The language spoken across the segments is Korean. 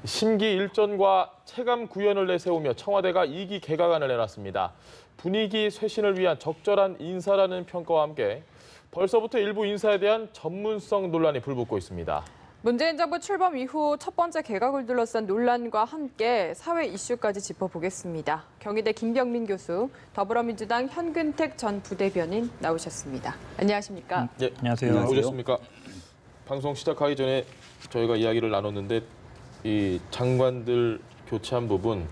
심기 일전과 체감 구현을 내세우며 청와대가 2기 개각안을 내놨습니다. 분위기 쇄신을 위한 적절한 인사라는 평가와 함께 벌써부터 일부 인사에 대한 전문성 논란이 불붙고 있습니다. 문재인 정부 출범 이후 첫 번째 개각을 둘러싼 논란과 함께 사회 이슈까지 짚어보겠습니다. 경희대 김병민 교수, 더불어민주당 현근택 전 부대변인 나오셨습니다. 안녕하십니까? 네, 안녕하세요. 오셨습니까? 방송 시작하기 전에 저희가 이야기를 나눴는데 이 장관들 교체한 부분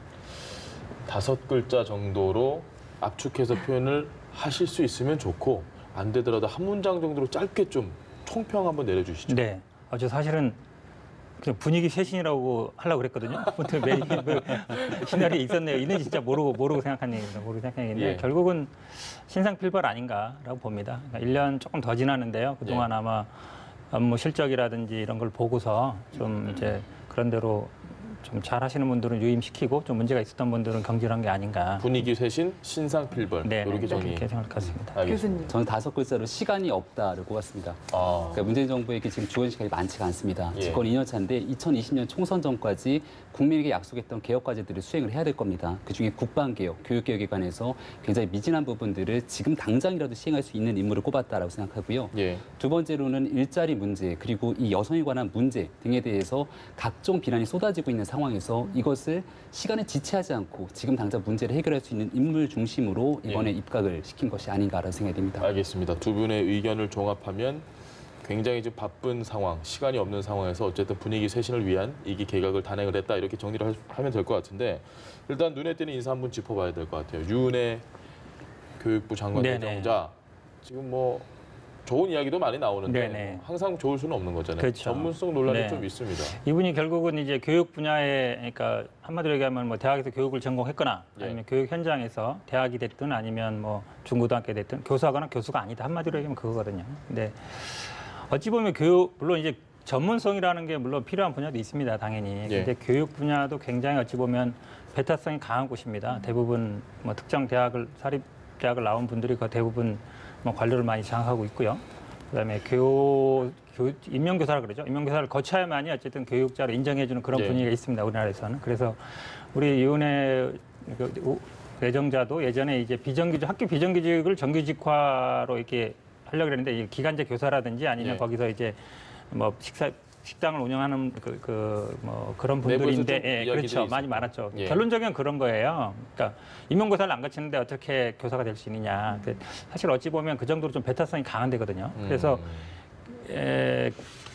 5글자 정도로 압축해서 표현을 하실 수 있으면 좋고 안 되더라도 한 문장 정도로 짧게 좀 총평 한번 내려주시죠. 네. 저 사실은 그냥 분위기 쇄신이라고 하려고 그랬거든요. 아무튼 매일 그 시나리오에 있었네요. 이는 진짜 모르고 생각한 얘기입니다. 모르고 생각한 얘기인데 예. 결국은 신상필벌 아닌가라고 봅니다. 그러니까 1년 조금 더 지났는데요. 그동안 아마 업무 실적이라든지 이런 걸 보고서 좀 이제 그런 대로 좀 잘하시는 분들은 유임시키고 좀 문제가 있었던 분들은 경질한 게 아닌가. 분위기 쇄신, 신상필벌 네, 이렇게 정리. 그렇게 생각할 것 같습니다. 알겠습니다. 교수님. 저는 5글자로 시간이 없다를 꼽았습니다. 그러니까 문재인 정부에게 지금 주어진 시간이 많지가 않습니다. 예. 집권 2년 차인데 2020년 총선 전까지 국민에게 약속했던 개혁 과제들을 수행을 해야 될 겁니다. 그중에 국방개혁, 교육개혁에 관해서 굉장히 미진한 부분들을 지금 당장이라도 시행할 수 있는 임무를 꼽았다라고 생각하고요. 예. 두 번째로는 일자리 문제 그리고 이 여성에 관한 문제 등에 대해서 각종 비난이 쏟아지고 있는 상황에서 이것을 시간에 지체하지 않고 지금 당장 문제를 해결할 수 있는 인물 중심으로 이번에 입각을 시킨 것이 아닌가라는 생각이 듭니다. 알겠습니다. 두 분의 의견을 종합하면 굉장히 좀 바쁜 상황, 시간이 없는 상황에서 어쨌든 분위기 쇄신을 위한 2기 개각을 단행을 했다 이렇게 정리를 하면 될 것 같은데 일단 눈에 띄는 인사 한번 짚어봐야 될 것 같아요. 유은혜 교육부 장관 네네. 대정자 지금 뭐 좋은 이야기도 많이 나오는데 네네. 항상 좋을 수는 없는 거잖아요. 그렇죠. 전문성 논란이 네. 좀 있습니다. 이분이 결국은 이제 교육 분야에, 그러니까 한마디로 얘기하면 뭐 대학에서 교육을 전공했거나 예. 아니면 교육 현장에서 대학이 됐든 아니면 뭐 중고등학교 됐든 교사거나 교수가 아니다. 한마디로 얘기하면 그거거든요. 근데 어찌 보면 물론 이제 전문성이라는 게 물론 필요한 분야도 있습니다. 당연히. 예. 근데 교육 분야도 굉장히 어찌 보면 배타성이 강한 곳입니다. 대부분 뭐 특정 사립대학을 나온 분들이 그 대부분 뭐 관료를 많이 장악하고 있고요. 그다음에 임명교사라 그러죠. 임명교사를 거쳐야만이 어쨌든 교육자로 인정해주는 그런 예. 분위기가 있습니다. 우리나라에서는. 그래서 우리 이혼의 내정자도 예전에 이제 학교 비정규직을 정규직화로 이렇게 하려고 그랬는데 이 기간제 교사라든지 아니면 예. 거기서 이제 뭐 식당을 운영하는 뭐 그런 내부에서 분들인데, 좀 예, 이야기들이 그렇죠. 많이 있었고. 많았죠. 예. 결론적인 그런 거예요. 그러니까 임용고사를 안 거치는데 어떻게 교사가 될 수 있느냐. 사실 어찌 보면 그 정도로 좀 배타성이 강한 데거든요. 그래서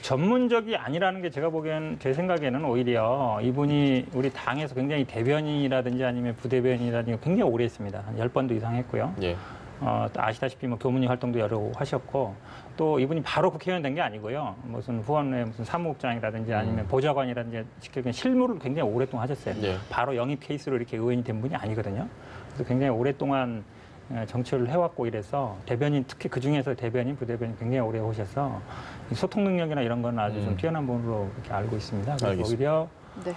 전문적이 아니라는 게 제가 보기엔 제 생각에는 오히려 이분이 우리 당에서 굉장히 대변인이라든지 아니면 부대변인이라든지 굉장히 오래 했습니다. 한 10번도 이상 했고요. 예. 또 아시다시피 뭐 교문위 활동도 여러 하셨고 또 이분이 바로 국회의원 된 게 아니고요. 무슨 후원회 무슨 사무국장이라든지 아니면 보좌관이라든지 실무를 굉장히 오랫동안 하셨어요. 예. 바로 영입 케이스로 이렇게 의원이 된 분이 아니거든요. 그래서 굉장히 오랫동안 정치를 해왔고 이래서 대변인 특히 그 중에서 대변인, 부대변인 굉장히 오래 오셔서 소통 능력이나 이런 건 아주 좀 뛰어난 분으로 이렇게 알고 있습니다. 그래서 알겠습니다. 오히려 네.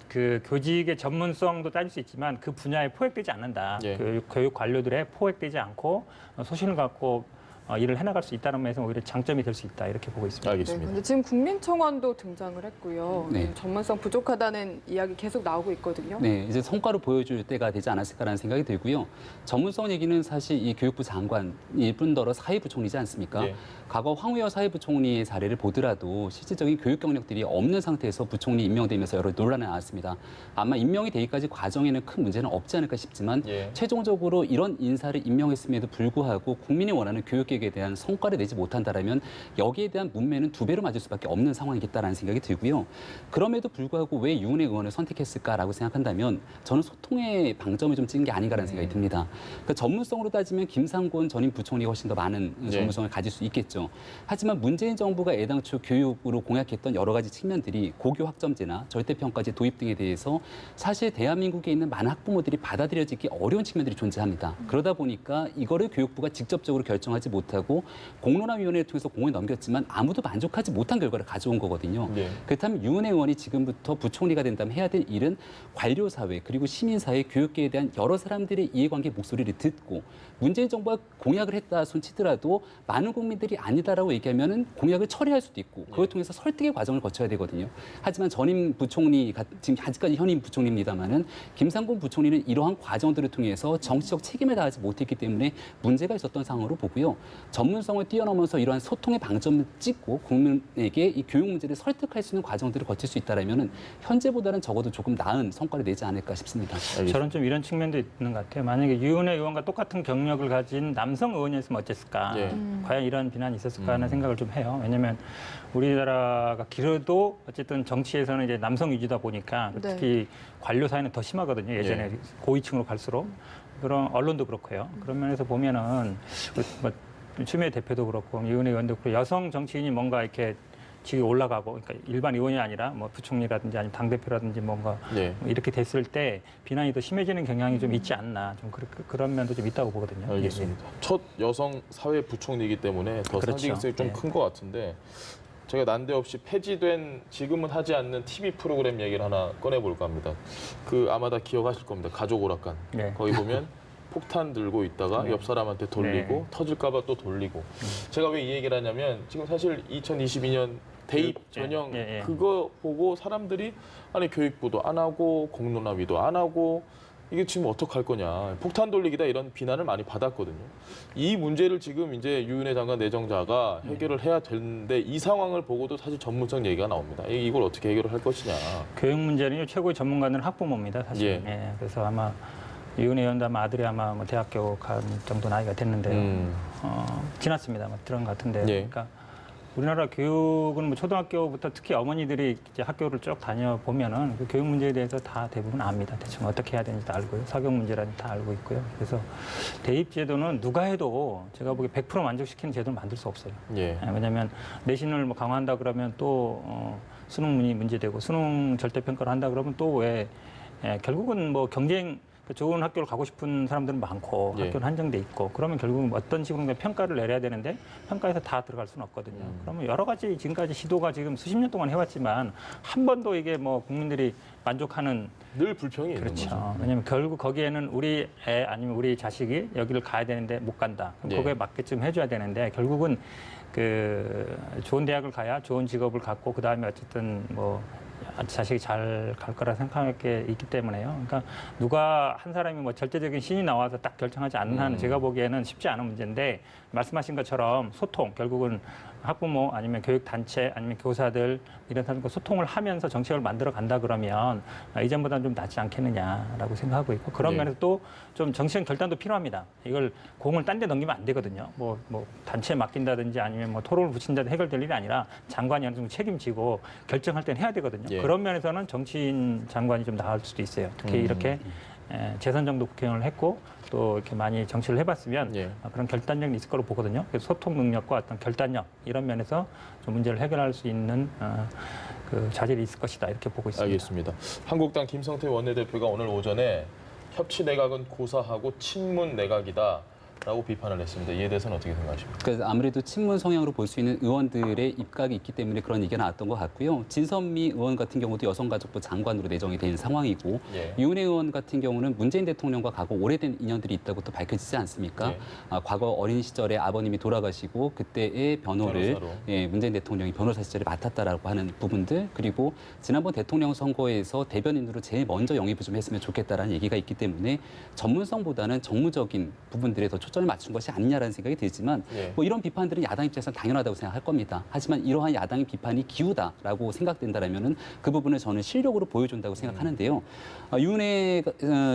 그 교직의 전문성도 따질 수 있지만 그 분야에 포획되지 않는다. 예. 교육 관료들의 포획되지 않고 소신을 갖고 일을 해나갈 수 있다는 면에서 오히려 장점이 될 수 있다. 이렇게 보고 있습니다. 네, 알겠습니다. 근데 지금 국민청원도 등장을 했고요. 네. 전문성 부족하다는 이야기 계속 나오고 있거든요. 네, 이제 성과로 보여줄 때가 되지 않았을까라는 생각이 들고요. 전문성 얘기는 사실 이 교육부 장관일 뿐더러 사회부총리지 않습니까? 예. 과거 황우여 사회부총리의 사례를 보더라도 실질적인 교육 경력들이 없는 상태에서 부총리 임명되면서 여러 논란이 나왔습니다. 아마 임명이 되기까지 과정에는 큰 문제는 없지 않을까 싶지만 예. 최종적으로 이런 인사를 임명했음에도 불구하고 국민이 원하는 교육계획에 대한 성과를 내지 못한다라면 여기에 대한 문매는 2배로 맞을 수밖에 없는 상황이겠다라는 생각이 들고요. 그럼에도 불구하고 왜 유은혜 의원을 선택했을까라고 생각한다면 저는 소통의 방점을 좀 찍은 게 아닌가라는 생각이 듭니다. 그러니까 전문성으로 따지면 김상곤 전임 부총리가 훨씬 더 많은 전문성을 가질 수 있겠죠. 하지만 문재인 정부가 애당초 교육으로 공약했던 여러 가지 측면들이 고교 학점제나 절대평가제 도입 등에 대해서 사실 대한민국에 있는 많은 학부모들이 받아들여지기 어려운 측면들이 존재합니다. 그러다 보니까 이거를 교육부가 직접적으로 결정하지 못하고 공론화위원회를 통해서 공을 넘겼지만 아무도 만족하지 못한 결과를 가져온 거거든요. 네. 그렇다면 유은혜 의원이 지금부터 부총리가 된다면 해야 될 일은 관료사회 그리고 시민사회 교육계에 대한 여러 사람들의 이해관계 목소리를 듣고 문재인 정부가 공약을 했다 손치더라도 많은 국민들이 아니다라고 얘기하면은 공약을 처리할 수도 있고 그걸 통해서 설득의 과정을 거쳐야 되거든요. 하지만 전임 부총리 지금 아직까지 현임 부총리입니다만은 김상곤 부총리는 이러한 과정들을 통해서 정치적 책임을 다하지 못했기 때문에 문제가 있었던 상황으로 보고요. 전문성을 뛰어넘어서 이러한 소통의 방점을 찍고 국민에게 이 교육 문제를 설득할 수 있는 과정들을 거칠 수 있다라면은 현재보다는 적어도 조금 나은 성과를 내지 않을까 싶습니다. 저는 좀 이런 측면도 있는 것 같아요. 만약에 유은혜 의원과 똑같은 경력을 가진 남성 의원이었으면 어땠을까? 예. 과연 이런 비난이 있었을까 하는 생각을 좀 해요. 왜냐하면 우리나라가 길어도 어쨌든 정치에서는 이제 남성 위주다 보니까 네. 특히 관료 사회는 더 심하거든요. 예전에 예. 고위층으로 갈수록. 그런 언론도 그렇고요. 그런 면에서 보면은 뭐 추미애 대표도 그렇고 유은혜 의원도 그렇고 여성 정치인이 뭔가 이렇게 직위 올라가고, 그러니까 일반 의원이 아니라 뭐 부총리라든지 아니면 당대표라든지 뭔가 네. 이렇게 됐을 때 비난이 더 심해지는 경향이 좀 있지 않나, 좀 그런 면도 좀 있다고 보거든요. 알겠습니다. 첫 여성 사회 부총리이기 때문에 더 그렇죠. 상징성이 좀 예. 큰 것 같은데 제가 난데없이 폐지된 지금은 하지 않는 TV 프로그램 얘기를 하나 꺼내볼까 합니다. 그 아마 다 기억하실 겁니다. 가족 오락관. 네. 거기 보면 폭탄 들고 있다가 네. 옆 사람한테 돌리고 네. 터질까봐 또 돌리고. 제가 왜 이 얘기를 하냐면 지금 사실 2022년 대입 전형 예, 예. 그거 보고 사람들이 아니 교육부도 안 하고 공론화위도 안 하고 이게 지금 어떡할 거냐. 폭탄 돌리기다 이런 비난을 많이 받았거든요. 이 문제를 지금 이제 유은혜 장관 내정자가 해결을 해야 되는데 이 상황을 보고도 사실 전문성 얘기가 나옵니다. 이걸 어떻게 해결을 할 것이냐. 교육 문제는 최고의 전문가는 학부모입니다, 사실. 예. 예, 그래서 아마 유은혜 의원도 아마 아들이 아마 뭐 대학교 간 정도 나이가 됐는데요. 지났습니다. 뭐 들은 것 같은데. 예. 그러니까 우리나라 교육은 뭐 초등학교부터 특히 어머니들이 이제 학교를 쭉 다녀 보면은 그 교육 문제에 대해서 다 대부분 압니다. 대충 어떻게 해야 되는지도 알고요. 사교육 문제라든지 다 알고 있고요. 그래서 대입 제도는 누가 해도 제가 보기에 100% 만족시키는 제도를 만들 수 없어요. 예. 왜냐하면 내신을 뭐 강화한다 그러면 또 수능문이 문제되고 수능 절대평가를 한다 그러면 또 왜 결국은 뭐 경쟁 좋은 학교를 가고 싶은 사람들은 많고 예. 학교는 한정돼 있고 그러면 결국은 어떤 식으로 평가를 내려야 되는데 평가에서 다 들어갈 수는 없거든요. 그러면 여러 가지 지금까지 시도가 지금 수십 년 동안 해왔지만 한 번도 이게 뭐 국민들이 만족하는 늘 불평이 있는 그렇죠. 거죠. 왜냐하면 결국 거기에는 우리 애 아니면 우리 자식이 여기를 가야 되는데 못 간다. 그럼 예. 거기에 맞게 좀 해줘야 되는데 결국은 그 좋은 대학을 가야 좋은 직업을 갖고 그 다음에 어쨌든 뭐 자식이 잘 갈 거라 생각할 게 있기 때문에요. 그러니까 누가 한 사람이 뭐 절대적인 신이 나와서 딱 결정하지 않는 한은 제가 보기에는 쉽지 않은 문제인데 말씀하신 것처럼 소통 결국은 학부모 아니면 교육단체 아니면 교사들 이런 사람과 소통을 하면서 정책을 만들어 간다 그러면 이전보다는 좀 낫지 않겠느냐라고 생각하고 있고 그런 네. 면에서 또 좀 정치적 결단도 필요합니다. 이걸 공을 딴 데 넘기면 안 되거든요. 뭐 단체에 맡긴다든지 아니면 뭐 토론을 붙인다든지 해결될 일이 아니라 장관이 어느 정도 책임지고 결정할 때는 해야 되거든요. 예. 그런 면에서는 정치인 장관이 좀 나을 수도 있어요. 특히 이렇게 재선 정도 국회의원을 했고 또 이렇게 많이 정치를 해봤으면 예. 그런 결단력이 있을 거로 보거든요. 그래서 소통 능력과 어떤 결단력 이런 면에서 좀 문제를 해결할 수 있는 그 자질이 있을 것이다 이렇게 보고 있습니다. 알겠습니다. 한국당 김성태 원내대표가 오늘 오전에 협치 내각은 고사하고 친문 내각이다라고 비판을 했습니다. 이에 대해서는 어떻게 생각하십니까? 그래서 아무래도 친문 성향으로 볼 수 있는 의원들의 입각이 있기 때문에 그런 얘기가 나왔던 것 같고요. 진선미 의원 같은 경우도 여성가족부 장관으로 내정이 된 상황이고 예. 유은혜 의원 같은 경우는 문재인 대통령과 과거 오래된 인연들이 있다고 또 밝혀지지 않습니까? 예. 과거 어린 시절에 아버님이 돌아가시고 그때의 변호를 변호사로. 문재인 대통령이 변호사 시절에 맡았다라고 하는 부분들 그리고 지난번 대통령 선거에서 대변인으로 제일 먼저 영입을 좀 했으면 좋겠다라는 얘기가 있기 때문에 전문성보다는 정무적인 부분들에 더 초점을 맞춘 것이 아니냐라는 생각이 들지만 예. 뭐 이런 비판들은 야당 입장에서는 당연하다고 생각할 겁니다. 하지만 이러한 야당의 비판이 기우다라고 생각된다라면은 그 부분을 저는 실력으로 보여준다고 생각하는데요. 유은혜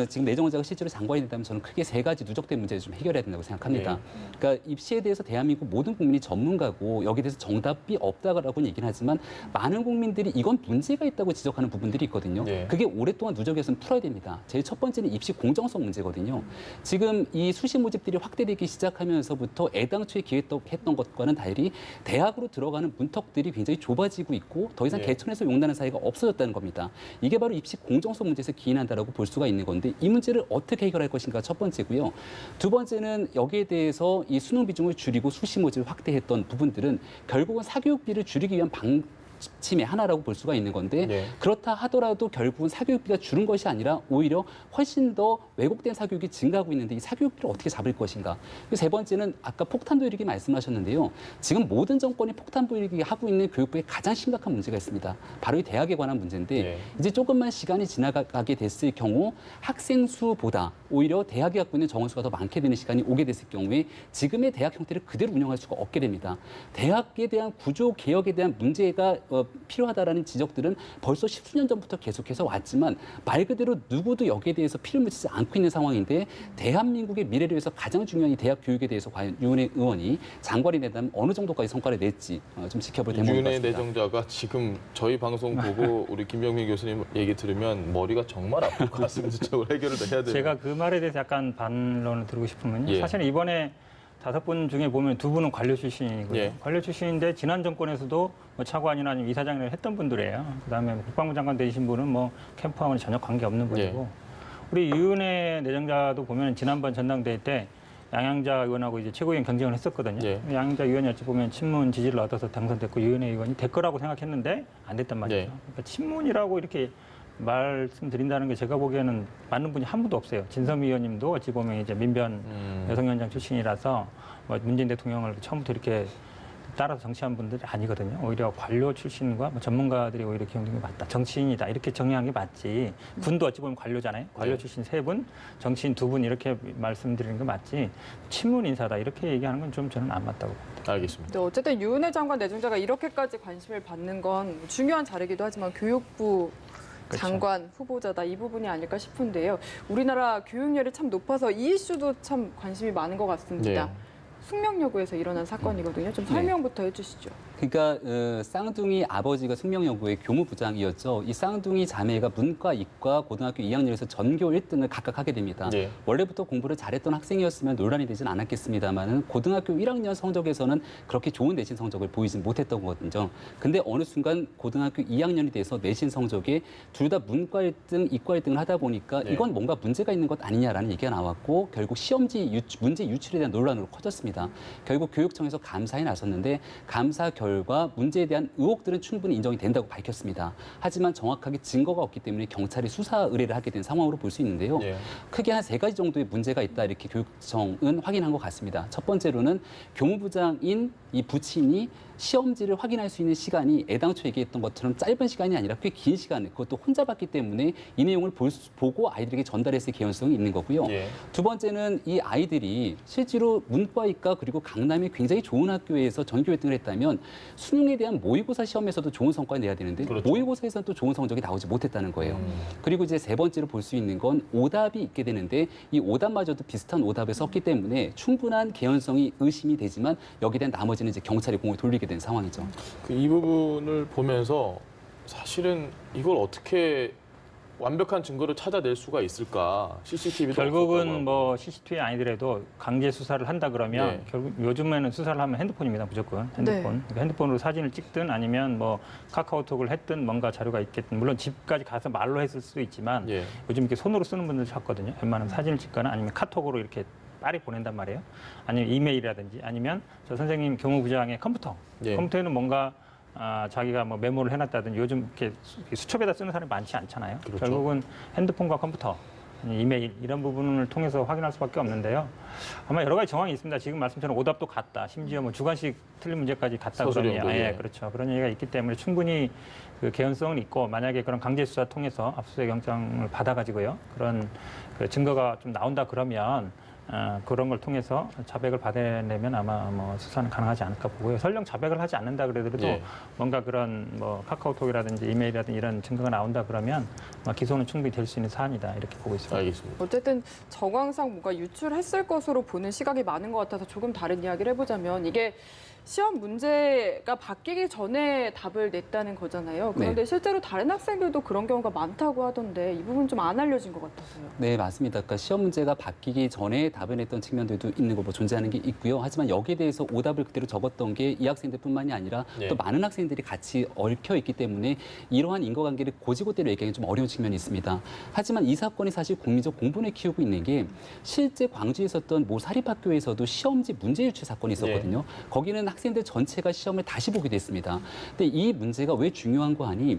지금 내정자가 실제로 장관이 된다면 저는 크게 세 가지 누적된 문제를 좀 해결해야 된다고 생각합니다. 그러니까 입시에 대해서 대한민국 모든 국민이 전문가고 여기에 대해서 정답이 없다라고는 얘기는 하지만 많은 국민들이 이건 문제가 있다고 지적하는 부분들이 있거든요. 예. 그게 오랫동안 누적해서는 풀어야 됩니다. 제일 첫 번째는 입시 공정성 문제거든요. 지금 이 수시 모집들이 확대되기 시작하면서부터 애당초에 기획했던 것과는 달리 대학으로 들어가는 문턱들이 굉장히 좁아지고 있고 더 이상 예. 개천에서 용나는 사이가 없어졌다는 겁니다. 이게 바로 입시 공정성 문제에서 기인한다라고 볼 수가 있는 건데 이 문제를 어떻게 해결할 것인가 첫 번째고요. 두 번째는 여기에 대해서 이 수능 비중을 줄이고 수시 모집을 확대했던 부분들은 결국은 사교육비를 줄이기 위한 방침의 하나라고 볼 수가 있는 건데 네. 그렇다 하더라도 결국은 사교육비가 줄은 것이 아니라 오히려 훨씬 더 왜곡된 사교육이 증가하고 있는데 이 사교육비를 어떻게 잡을 것인가. 그리고 세 번째는 아까 폭탄 도입이 말씀하셨는데요. 지금 모든 정권이 폭탄 도입이 하고 있는 교육부에 가장 심각한 문제가 있습니다. 바로 이 대학에 관한 문제인데 네. 이제 조금만 시간이 지나가게 됐을 경우 학생 수보다 오히려 대학이 갖고 있는 정원 수가 더 많게 되는 시간이 오게 됐을 경우에 지금의 대학 형태를 그대로 운영할 수가 없게 됩니다. 대학에 대한 구조 개혁에 대한 문제가 필요하다라는 지적들은 벌써 십수년 전부터 계속해서 왔지만 말 그대로 누구도 여기에 대해서 피를 묻히지 않고 있는 상황인데 대한민국의 미래를 위해서 가장 중요한 이 대학 교육에 대해서 과연 유은혜 의원이 장관이 된다면 어느 정도까지 성과를 낼지 좀 지켜볼 대목인 것 유은혜 같습니다. 내정자가 지금 저희 방송 보고 우리 김병민 교수님 얘기 들으면 머리가 정말 아플 것 같습니다. 저걸 해결을 해야 돼요. 제가 그 말에 대해서 약간 반론을 드리고 싶으면요. 예. 사실은 이번에 5분 중에 보면 2분은 관료 출신이고요. 예. 관료 출신인데 지난 정권에서도 뭐 차관이나 아니면 이사장을 했던 분들이에요. 그다음에 국방부 장관 되신 분은 뭐 캠프하고는 전혀 관계없는 분이고 우리 유은혜 내정자도 보면 지난번 전당대회 때 양양자 의원하고 이제 최고위원 경쟁을 했었거든요. 예. 양양자 의원이 어찌 보면 친문 지지를 얻어서 당선됐고 유은혜 의원이 될 거라고 생각했는데 안 됐단 말이죠. 예. 그러니까 친문이라고 이렇게 말씀드린다는 게 제가 보기에는 맞는 분이 한 분도 없어요. 진섬 의원님도 어찌 보면 이제 민변 여성위원장 출신이라서 뭐 문재인 대통령을 처음부터 이렇게 따라서 정치한 분들이 아니거든요. 오히려 관료 출신과 뭐 전문가들이 오히려 기용된 게 맞다. 정치인이다. 이렇게 정의한 게 맞지. 군도 어찌 보면 관료잖아요. 관료 네. 출신 3분, 정치인 2분 이렇게 말씀드리는 게 맞지. 친문 인사다. 이렇게 얘기하는 건 좀 저는 안 맞다고 봅니다. 알겠습니다. 네, 어쨌든 유은혜 장관 내정자가 이렇게까지 관심을 받는 건 중요한 자리이기도 하지만 교육부 그렇죠. 장관 후보자다 이 부분이 아닐까 싶은데요. 우리나라 교육열이 참 높아서 이 이슈도 참 관심이 많은 것 같습니다. 네. 숙명여고에서 일어난 사건이거든요. 좀 설명부터 해주시죠. 그러니까 쌍둥이 아버지가 숙명여고의 교무부장이었죠. 이 쌍둥이 자매가 문과, 이과, 고등학교 2학년에서 전교 1등을 각각 하게 됩니다. 네. 원래부터 공부를 잘했던 학생이었으면 논란이 되진 않았겠습니다만은 고등학교 1학년 성적에서는 그렇게 좋은 내신 성적을 보이진 못했던 거거든요. 근데 어느 순간 고등학교 2학년이 돼서 내신 성적에 둘 다 문과 1등, 이과 1등을 하다 보니까 네. 이건 뭔가 문제가 있는 것 아니냐라는 얘기가 나왔고 결국 시험지 문제 유출에 대한 논란으로 커졌습니다. 결국 교육청에서 감사에 나섰는데 감사 결과 문제에 대한 의혹들은 충분히 인정이 된다고 밝혔습니다. 하지만 정확하게 증거가 없기 때문에 경찰이 수사 의뢰를 하게 된 상황으로 볼 수 있는데요. 예. 크게 한 3가지 정도의 문제가 있다 이렇게 교육청은 확인한 것 같습니다. 첫 번째로는 교무부장인 이 부친이 시험지를 확인할 수 있는 시간이 애당초 얘기했던 것처럼 짧은 시간이 아니라 꽤 긴 시간을 그것도 혼자 봤기 때문에 이 내용을 보고 아이들에게 전달했을 개연성이 있는 거고요. 예. 두 번째는 이 아이들이 실제로 문과이과 그리고 강남의 굉장히 좋은 학교에서 전교 1등을 했다면 수능에 대한 모의고사 시험에서도 좋은 성과를 내야 되는데 그렇죠. 모의고사에서는 또 좋은 성적이 나오지 못했다는 거예요. 그리고 이제 세 번째로 볼 수 있는 건 오답이 있게 되는데 이 오답마저도 비슷한 오답을 썼기 때문에 충분한 개연성이 의심이 되지만 여기에 대한 나머지는 이제 경찰이 공을 돌리게 된 상황이죠. 이 부분을 보면서 사실은 이걸 어떻게 완벽한 증거를 찾아낼 수가 있을까? CCTV도 결국은 뭐 CCTV 아니더라도 강제 수사를 한다 그러면 네. 결국 요즘에는 수사를 하면 핸드폰입니다. 무조건 핸드폰. 네. 그러니까 핸드폰으로 사진을 찍든 아니면 뭐 카카오톡을 했든 뭔가 자료가 있겠든 물론 집까지 가서 말로 했을 수도 있지만 예. 요즘 이렇게 손으로 쓰는 분들 찾거든요. 웬만하면 사진을 찍거나 아니면 카톡으로 이렇게 빨리 보낸단 말이에요. 아니면 이메일이라든지 아니면 저 선생님 교무부장의 컴퓨터. 예. 컴퓨터에는 뭔가 자기가 뭐 메모를 해놨다든지 요즘 이렇게 수첩에다 쓰는 사람이 많지 않잖아요. 그렇죠. 결국은 핸드폰과 컴퓨터, 아니 이메일 이런 부분을 통해서 확인할 수밖에 없는데요. 아마 여러 가지 정황이 있습니다. 지금 말씀처럼 오답도 같다. 심지어 뭐 주관식 틀린 문제까지 같다 서술형도, 그러니 예. 그렇죠. 그런 얘기가 있기 때문에 충분히 그 개연성은 있고 만약에 그런 강제 수사 통해서 압수수색 영장을 받아가지고요. 그런 그 증거가 좀 나온다 그러면 그런 걸 통해서 자백을 받아내면 아마 뭐 수사는 가능하지 않을까 보고요. 설령 자백을 하지 않는다 그러더라도 예. 뭔가 그런 뭐 카카오톡이라든지 이메일이라든지 이런 증거가 나온다 그러면 기소는 충분히 될 수 있는 사안이다 이렇게 보고 있습니다. 알겠습니다. 어쨌든 정황상 뭔가 유출했을 것으로 보는 시각이 많은 것 같아서 조금 다른 이야기를 해보자면 이게 시험 문제가 바뀌기 전에 답을 냈다는 거잖아요. 그런데 실제로 다른 학생들도 그런 경우가 많다고 하던데 이 부분 좀 안 알려진 것 같아서요. 네, 맞습니다. 그러니까 시험 문제가 바뀌기 전에 답을 냈던 측면들도 있는 거 존재하는 게 있고요. 하지만 여기에 대해서 오답을 그대로 적었던 게 이 학생들뿐만이 아니라 네. 또 많은 학생들이 같이 얽혀 있기 때문에 이러한 인과관계를 고지고대로 얘기하기 좀 어려운 측면이 있습니다. 하지만 이 사건이 사실 국민적 공분을 키우고 있는 게 실제 광주에 있었던 모 사립학교에서도 시험지 문제 유출 사건이 있었거든요. 거기는 학생들 전체가 시험을 다시 보게 됐습니다. 근데 이 문제가 왜 중요한 거 아니?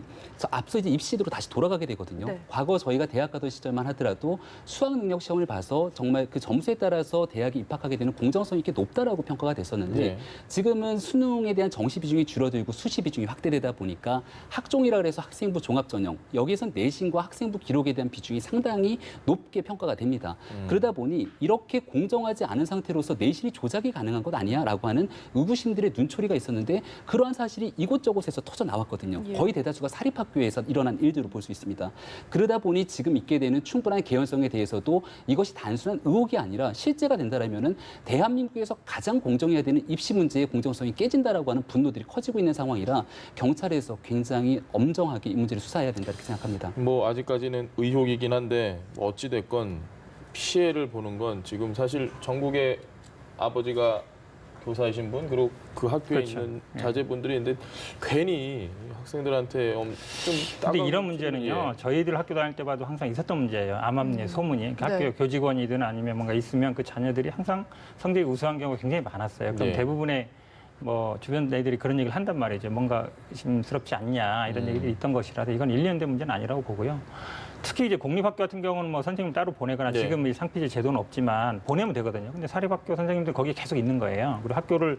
앞서 이제 입시로 다시 돌아가게 되거든요. 네. 과거 저희가 대학 가던 시절만 하더라도 수학 능력 시험을 봐서 정말 그 점수에 따라서 대학에 입학하게 되는 공정성이 꽤 높다라고 평가가 됐었는데 네. 지금은 수능에 대한 정시 비중이 줄어들고 수시 비중이 확대되다 보니까 학종이라 그래서 학생부 종합 전형 여기에선 내신과 학생부 기록에 대한 비중이 상당히 높게 평가가 됩니다. 그러다 보니 이렇게 공정하지 않은 상태로서 내신이 조작이 가능한 것 아니야라고 하는 의구심들의 눈초리가 있었는데 그러한 사실이 이곳저곳에서 터져 나왔거든요. 예. 거의 대다수가 사립학교에서 일어난 일들로 볼 수 있습니다. 그러다 보니 지금 있게 되는 충분한 개연성에 대해서도 이것이 단순한 의혹이 아니라 실제가 된다라면은 대한민국에서 가장 공정해야 되는 입시 문제의 공정성이 깨진다라고 하는 분노들이 커지고 있는 상황이라 경찰에서 굉장히 엄정하게 이 문제를 수사해야 된다 이렇게 생각합니다. 뭐 아직까지는 의혹이긴 한데 뭐 어찌 됐건 피해를 보는 건 지금 사실 전국의 아버지가 교사이신 분 그리고 그 학교에 그렇죠. 있는 예. 자제분들이 있는데 괜히 학생들한테 좀 근데 따가운 이런 문제는요, 예. 저희들 학교 다닐 때 봐도 항상 있었던 문제예요. 암암리에 소문이. 그러니까 네. 학교 교직원이든 아니면 뭔가 있으면 그 자녀들이 항상 성적이 우수한 경우가 굉장히 많았어요. 그럼 네. 대부분의 뭐 주변 애들이 그런 얘기를 한단 말이죠. 뭔가 심스럽지 않냐 이런 얘기들이 있던 것이라서 이건 일련된 문제는 아니라고 보고요. 특히 이제 공립학교 같은 경우는 뭐 선생님 따로 보내거나 네. 지금 이 상피제 제도는 없지만 보내면 되거든요. 근데 사립학교 선생님들 거기 계속 있는 거예요. 그리고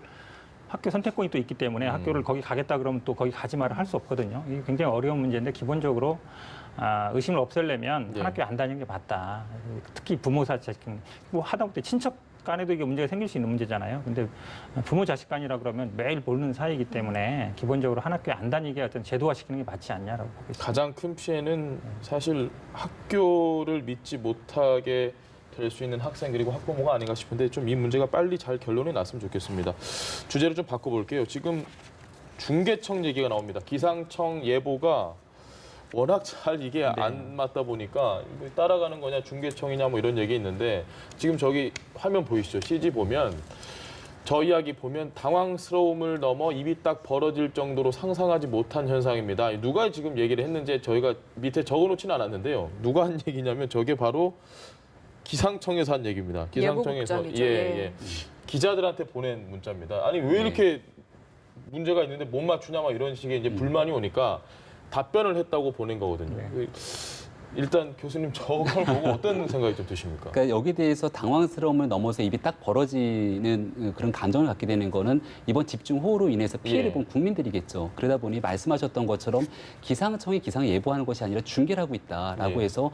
학교 선택권이 또 있기 때문에 학교를 거기 가겠다 그러면 또 거기 가지 마라 할 수 없거든요. 이게 굉장히 어려운 문제인데 기본적으로 의심을 없애려면 네. 한 학교 안 다니는 게 맞다. 특히 부모 자식 뭐 하다못해 친척 간에도 이게 문제가 생길 수 있는 문제잖아요. 근데 부모 자식 간이라 그러면 매일 보는 사이이기 때문에 기본적으로 한 학교에 안 다니게 어떤 제도화시키는 게 맞지 않냐라고 보고 있습니다. 가장 큰 피해는 사실 학교를 믿지 못하게 될 수 있는 학생 그리고 학부모가 아닌가 싶은데 좀 이 문제가 빨리 잘 결론이 났으면 좋겠습니다. 주제를 좀 바꿔볼게요. 지금 중계청 얘기가 나옵니다. 기상청 예보가 워낙 잘 이게 안 맞다 보니까 이거 따라가는 거냐 중계청이냐 뭐 이런 얘기 있는데 지금 저기 화면 보이시죠? CG 보면 저 이야기 보면 당황스러움을 넘어 입이 딱 벌어질 정도로 상상하지 못한 현상입니다. 누가 지금 얘기를 했는지 저희가 밑에 적어놓지는 않았는데요. 누가 한 얘기냐면 저게 바로 기상청에서 한 얘기입니다. 기상청에서 예보국장이죠. 예. 기자들한테 보낸 문자입니다. 아니 왜 이렇게 문제가 있는데 못 맞추냐 막 이런 식의 이제 불만이 오니까 답변을 했다고 보낸 거거든요. 일단 교수님 저걸 보고 어떤 생각이 좀 드십니까? 그러니까 여기에 대해서 당황스러움을 넘어서 입이 딱 벌어지는 그런 감정을 갖게 되는 거는 이번 집중호우로 인해서 피해를 예. 본 국민들이겠죠. 그러다 보니 말씀하셨던 것처럼 기상청이 기상을 예보하는 것이 아니라 중계를 하고 있다라고 예. 해서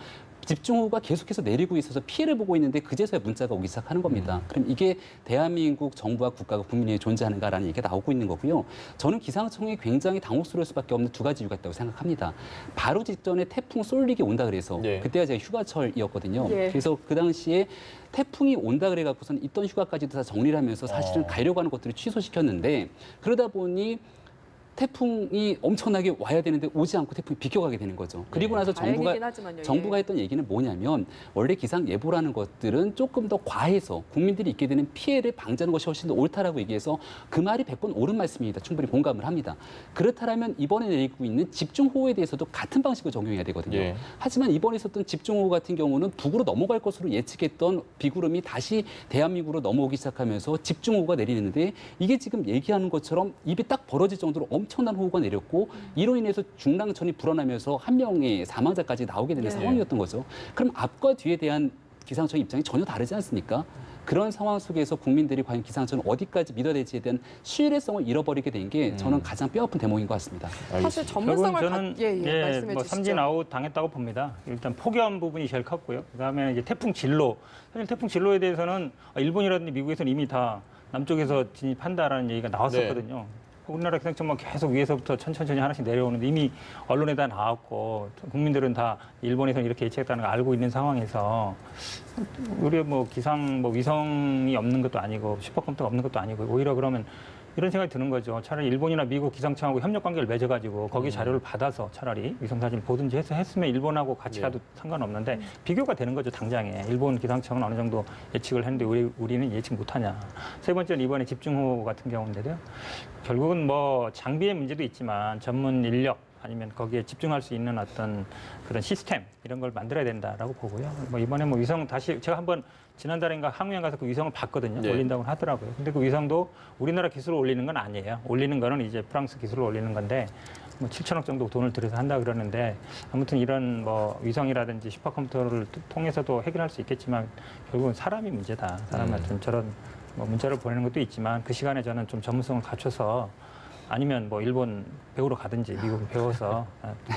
집중호우가 계속해서 내리고 있어서 피해를 보고 있는데 그제서야 문자가 오기 시작하는 겁니다. 그럼 이게 대한민국 정부와 국가가 국민이 존재하는가라는 얘기가 나오고 있는 거고요. 저는 기상청이 굉장히 당혹스러울 수밖에 없는 두 가지 이유가 있다고 생각합니다. 바로 직전에 태풍 쏠릭이 온다 그래서 네. 그때가 제가 휴가철이었거든요. 예. 그래서 그 당시에 태풍이 온다 그래갖고선 있던 휴가까지도 다 정리를 하면서 사실은 가려고 하는 것들을 취소시켰는데 그러다 보니 태풍이 엄청나게 와야 되는데 오지 않고 태풍이 비켜가게 되는 거죠. 그리고 나서 다행이긴 하지만요. 정부가 예. 했던 얘기는 뭐냐면 원래 기상 예보라는 것들은 조금 더 과해서 국민들이 있게 되는 피해를 방지하는 것이 훨씬 더 옳다라고 얘기해서 그 말이 100번 옳은 말씀입니다. 충분히 공감을 합니다. 그렇다면 이번에 내리고 있는 집중호우에 대해서도 같은 방식을 적용해야 되거든요. 예. 하지만 이번에 있었던 집중호우 같은 경우는 북으로 넘어갈 것으로 예측했던 비구름이 다시 대한민국으로 넘어오기 시작하면서 집중호우가 내리는데 이게 지금 얘기하는 것처럼 입이 딱 벌어질 정도로 엄청난 호우가 내렸고 이로 인해서 중랑천이 불어나면서 한 명의 사망자까지 나오게 되는 네. 상황이었던 거죠. 그럼 앞과 뒤에 대한 기상청 입장이 전혀 다르지 않습니까? 그런 상황 속에서 국민들이 과연 기상청을 어디까지 믿어야 될지에 대한 신뢰성을 잃어버리게 된 게 저는 가장 뼈아픈 대목인 것 같습니다. 사실 결국은 전문성을 저는 말씀해 뭐 주시죠. 삼진 아웃 당했다고 봅니다. 일단 폭염 부분이 제일 컸고요. 그다음에 이제 태풍 진로. 사실 태풍 진로에 대해서는 일본이라든지 미국에서는 이미 다 남쪽에서 진입한다라는 얘기가 나왔었거든요. 우리나라 기상청만 계속 위에서부터 천천히 하나씩 내려오는데 이미 언론에 다 나왔고 국민들은 다 일본에서는 이렇게 예측했다는 걸 알고 있는 상황에서 우리 뭐 기상 뭐 위성이 없는 것도 아니고 슈퍼컴퓨터가 없는 것도 아니고 오히려 그러면 이런 생각이 드는 거죠. 차라리 일본이나 미국 기상청하고 협력 관계를 맺어가지고 거기 자료를 받아서 차라리 위성사진 보든지 해서 했으면 일본하고 같이 가도 상관없는데 비교가 되는 거죠, 당장에. 일본 기상청은 어느 정도 예측을 했는데 우리는 예측 못하냐. 세 번째는 이번에 집중호우 같은 경우인데요. 결국은 뭐 장비의 문제도 있지만 전문 인력 아니면 거기에 집중할 수 있는 어떤 그런 시스템 이런 걸 만들어야 된다라고 보고요. 뭐 이번에 뭐 위성 다시 제가 한번 지난달인가 항우양 가서 그 위성을 봤거든요. 네. 올린다고 하더라고요. 근데 그 위성도 우리나라 기술을 올리는 건 아니에요. 올리는 거는 이제 프랑스 기술을 올리는 건데 뭐 7천억 정도 돈을 들여서 한다 그러는데 아무튼 이런 뭐 위성이라든지 슈퍼컴퓨터를 통해서도 해결할 수 있겠지만 결국은 사람이 문제다. 사람한테 저런 뭐 문자를 보내는 것도 있지만 그 시간에 저는 좀 전문성을 갖춰서 아니면 뭐 일본 배우러 가든지 미국 배워서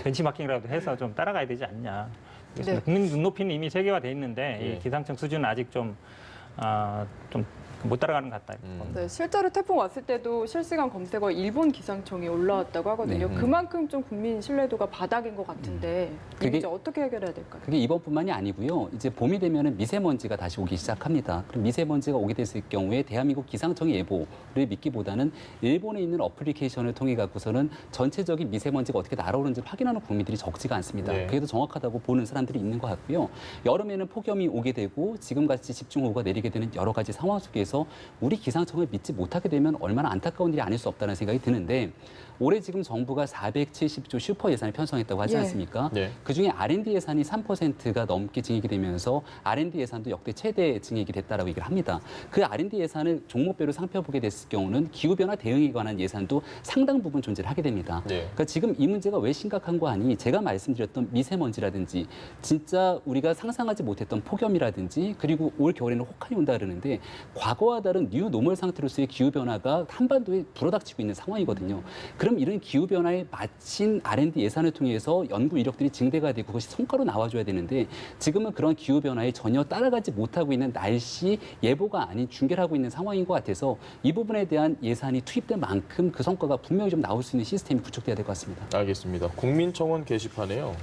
벤치마킹이라도 해서 좀 따라가야 되지 않냐. 네. 국민 눈높이는 이미 세계화돼 있는데 예. 이 기상청 수준은 아직 좀 못 따라가는 것 같다. 네, 실제로 태풍 왔을 때도 실시간 검색어 일본 기상청이 올라왔다고 하거든요. 네. 그만큼 좀 국민 신뢰도가 바닥인 것 같은데 이 그게- 문제 어떻게 해결해야 될까요? 그게 이번뿐만이 아니고요. 이제 봄이 되면은 미세먼지가 다시 오기 시작합니다. 그럼 미세먼지가 오게 됐을 경우에 대한민국 기상청 예보를 믿기보다는 일본에 있는 어플리케이션을 통해 갖고서는 전체적인 미세먼지가 어떻게 날아오는지 확인하는 국민들이 적지가 않습니다. 네. 그게 더 정확하다고 보는 사람들이 있는 것 같고요. 여름에는 폭염이 오게 되고 지금같이 집중호우가 내리게 되는 여러 가지 상황 속에서 우리 기상청을 믿지 못하게 되면 얼마나 안타까운 일이 아닐 수 없다는 생각이 드는데 올해 지금 정부가 470조 슈퍼 예산을 편성했다고 하지 예. 않습니까? 네. 그중에 R&D 예산이 3%가 넘게 증액이 되면서 R&D 예산도 역대 최대 증액이 됐다라고 얘기를 합니다. 그 R&D 예산을 종목별로 살펴보게 됐을 경우는 기후변화 대응에 관한 예산도 상당 부분 존재를 하게 됩니다. 네. 그러니까 지금 이 문제가 왜 심각한 거 아니? 제가 말씀드렸던 미세먼지라든지 진짜 우리가 상상하지 못했던 폭염이라든지 그리고 올 겨울에는 혹한이 온다 그러는데 과거와 다른 뉴 노멀 상태로서의 기후변화가 한반도에 불어닥치고 있는 상황이거든요. 그럼 이런 기후변화에 맞힌 R&D 예산을 통해서 연구 이력들이 증대가 되고 그것이 성과로 나와줘야 되는데 지금은 그런 기후변화에 전혀 따라가지 못하고 있는 날씨 예보가 아닌 중계를 하고 있는 상황인 것 같아서 이 부분에 대한 예산이 투입된 만큼 그 성과가 분명히 좀 나올 수 있는 시스템이 구축돼야 될 것 같습니다. 알겠습니다. 국민청원 게시판에요.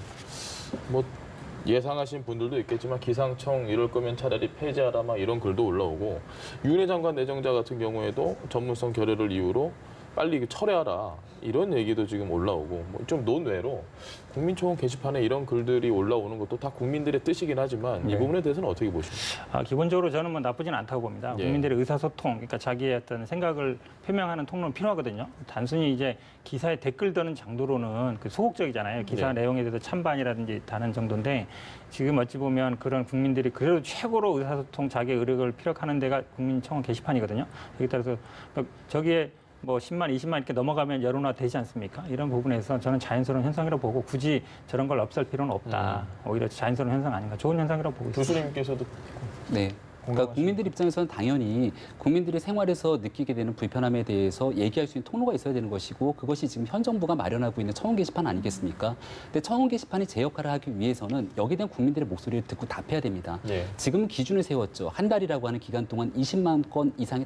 뭐 예상하신 분들도 있겠지만 기상청 이럴 거면 차라리 폐지하라 막 이런 글도 올라오고 윤회 장관 내정자 같은 경우에도 전문성 결여를 이유로 빨리 철회하라 이런 얘기도 지금 올라오고 뭐 좀 논외로 국민청원 게시판에 이런 글들이 올라오는 것도 다 국민들의 뜻이긴 하지만 이 네. 부분에 대해서는 어떻게 보십니까? 기본적으로 저는 뭐 나쁘진 않다고 봅니다. 예. 국민들의 의사소통, 그러니까 자기의 어떤 생각을 표명하는 통로는 필요하거든요. 단순히 이제 기사에 댓글 다는 정도로는 그 소극적이잖아요. 기사 네. 내용에 대해서 찬반이라든지 다는 정도인데 지금 어찌 보면 그런 국민들이 그래도 최고로 의사소통, 자기의 의력을 피력하는 데가 국민청원 게시판이거든요. 여기 따라서 저기에 뭐 10만, 20만 이렇게 넘어가면 여론화 되지 않습니까? 이런 부분에서 저는 자연스러운 현상이라고 보고 굳이 저런 걸 없앨 필요는 없다. 오히려 자연스러운 현상 아닌가. 좋은 현상이라고 보고 있습니다. 교수님께서도 네. 그러니까 국민들 입장에서는 당연히 국민들이 생활에서 느끼게 되는 불편함에 대해서 얘기할 수 있는 통로가 있어야 되는 것이고 그것이 지금 현 정부가 마련하고 있는 청원 게시판 아니겠습니까? 근데 청원 게시판이 제 역할을 하기 위해서는 여기에 대한 국민들의 목소리를 듣고 답해야 됩니다. 네. 지금 기준을 세웠죠. 한 달이라고 하는 기간 동안 20만 건 이상의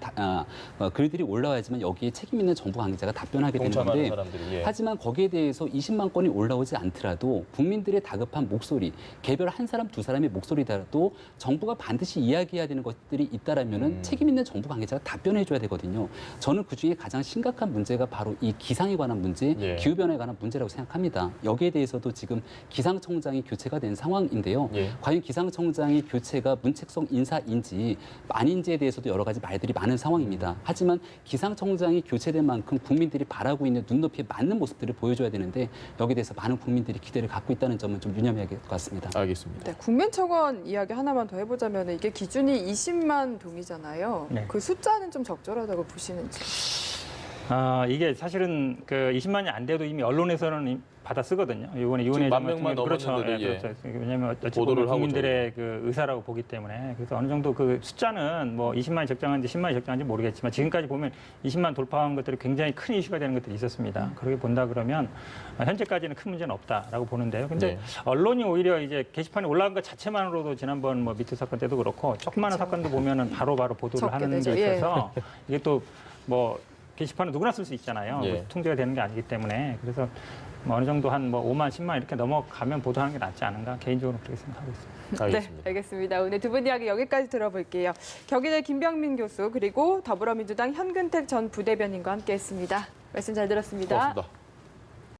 글들이 올라와야지만 여기에 책임 있는 정부 관계자가 답변하게 되는 동참하는 건데 사람들이 예. 하지만 거기에 대해서 20만 건이 올라오지 않더라도 국민들의 다급한 목소리, 개별 한 사람 두 사람의 목소리더라도 정부가 반드시 이야기해야 되는 것들이 있다라면은 책임 있는 정부 관계자가 답변해 줘야 되거든요. 저는 그중에 가장 심각한 문제가 바로 이 기상에 관한 문제, 예. 기후변화에 관한 문제라고 생각합니다. 여기에 대해서도 지금 기상청장이 교체가 된 상황인데요. 예. 과연 기상청장의 교체가 문책성 인사인지 아닌지에 대해서도 여러 가지 말들이 많은 상황입니다. 하지만 기상청장이 교체된 만큼 국민들이 바라고 있는 눈높이에 맞는 모습들을 보여줘야 되는데 여기에 대해서 많은 국민들이 기대를 갖고 있다는 점은 좀 유념해야 될 것 같습니다. 알겠습니다. 네, 국민청원 이야기 하나만 더 해보자면 이게 기준이 20만 동이잖아요. 네. 그 숫자는 좀 적절하다고 보시는지. 이게 사실은 그 20만이 안 돼도 이미 언론에서는 받아 쓰거든요. 이번에 지금 유은혜 만 장관 명만 그렇죠. 넘었는데도, 예, 그렇죠. 왜냐하면 어찌 보도를 보면 하고 국민들의 그 의사라고 보기 때문에 그래서 어느 정도 그 숫자는 뭐 20만이 적정한지 10만이 적정한지 모르겠지만 지금까지 보면 20만 돌파한 것들이 굉장히 큰 이슈가 되는 것들이 있었습니다. 그렇게 본다 그러면 현재까지는 큰 문제는 없다라고 보는데요. 근데 네. 언론이 오히려 이제 게시판에 올라간 것 자체만으로도 지난번 뭐 미투 사건 때도 그렇고 조그마한 사건도 보면은 바로바로 보도를 적게 하는 되죠. 게 예. 있어서 이게 또 뭐 게시판은 누구나 쓸 수 있잖아요. 예. 뭐 통제가 되는 게 아니기 때문에. 그래서 뭐 어느 정도 한 뭐 5만, 10만 이렇게 넘어가면 보도하는 게 낫지 않은가 개인적으로 그렇게 생각하고 있습니다. 알겠습니다. 네, 알겠습니다. 오늘 두 분 이야기 여기까지 들어볼게요. 경희대 김병민 교수 그리고 더불어민주당 현근택 전 부대변인과 함께했습니다. 말씀 잘 들었습니다. 고맙습니다.